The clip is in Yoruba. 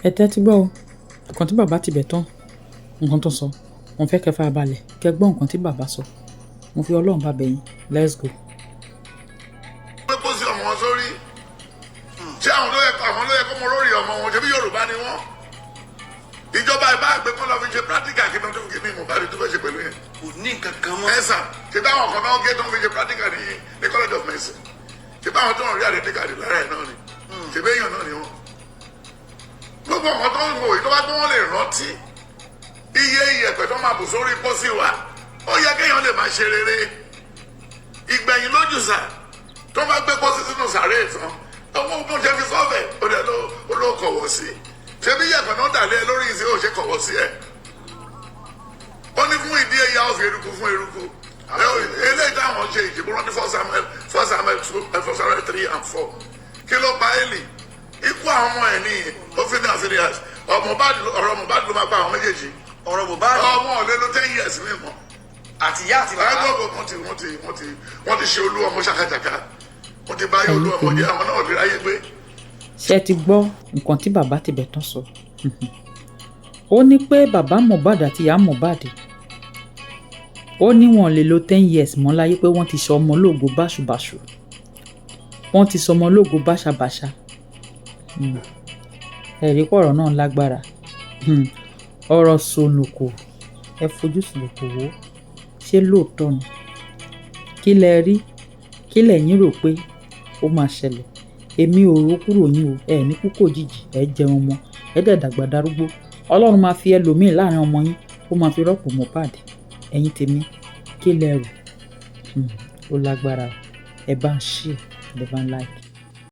ẹ tẹ́tí gbọ́ o nǹkan tí bàbá Tibetan nǹkan tó sọ mo fẹ́ kẹ́ fara balẹ̀ kẹ́ gbọ́ nǹkan tí bàbá sọ mo fi Ọlọ́run bá bẹ̀ yín let's go. pé kó sí ọmọ wọn sórí ṣé àwọn ló yẹ kó mọ lórí ọmọ wọn ṣebí Yorùbá ni wọn ìjọba ìbá àgbẹ̀ kọ́ lọ fi ṣe practical kí lóun tó fi ní Mohbad tó fẹ́ ṣe pẹ̀lú yẹn. kò ní nǹkan kan mọ́. ẹ̀sà ṣe báwọn kan náà gé tó ń fi ṣe practical ní college of medicine ṣe báwọn tó ń rí àdéhùn kàdé lára ẹ̀ náà ni ṣe béèyàn náà ni wọn. gbogbo ọ̀kan tó ń wò yìí tó bá tó wọ́n lè rántí iye iyẹ̀pẹ̀ tó máa bù sórí pósí wa ó yẹ kéèyàn lè máa ṣe rere ìgbẹ̀yìn lójú sà tó bá gbé pósí sínú sàárè tán ọmọ ogun ṣe fi sọ́ọ̀bẹ̀ ó dẹ̀ ló kọ̀wọ̀ sí ṣé bí iyẹ̀pẹ̀ náà dàlẹ́ lórí ìsìn ó ṣe kọ̀wọ̀ sí ẹ̀ ó ní fún ìdí ẹ̀yà ó fi eruku fún eruku eléyìí táwọn ṣe ìdìbò rántí 1 Samuel 3 and 4 kí ló pa Élì ikú àwọn ọmọ ẹ̀ ní òfin àfíríàs ọ̀rọ̀ Mohbad ló máa pa àwọn méjèèjì ọ̀rọ̀ Mohbad ọmọ ọ̀lẹ́ ló 10 years mímọ́ àti ìyá àti bàbá. wọ́n ti ṣe olú ọmọ ṣàkàjàkà wọ́n ti báyé olú ọmọ jẹ́ àwọn náà lè ráyé gbé. ṣé ẹ ti gbọ́ nǹkan tí bàbá Tibetan sọ ó ní pé bàbá Mohbad àti ìyá Mohbad ó ní wọn lè lo 10 years mọ́ láyé pé wọ́n ti sọ ọmọ ológo báṣubàṣu wọ́n ti sọ ọmọ ológo báṣabàṣa ẹ̀rí pọ̀rọ̀ náà lágbára ọ̀rọ̀ sọnùkù ẹ fojú sùnùkù wò ṣé lóòótọ́ ni kí lẹ rí kí lẹ̀yin rò pé ó máa ṣẹlẹ̀ èmi ò rò kúrò yín o ẹ ní kúkò jìjì ẹ jẹun mọ́ ẹ dẹ̀ dàgbà darúgbó Ọlọ́run máa fi ẹlòmíì láàrin ọmọ yín ó máa fi rọ́pò Mohbad ẹ̀yin tèmi kí lẹ rò ó lágbára ẹ bá ń ṣe ẹ bá ń like.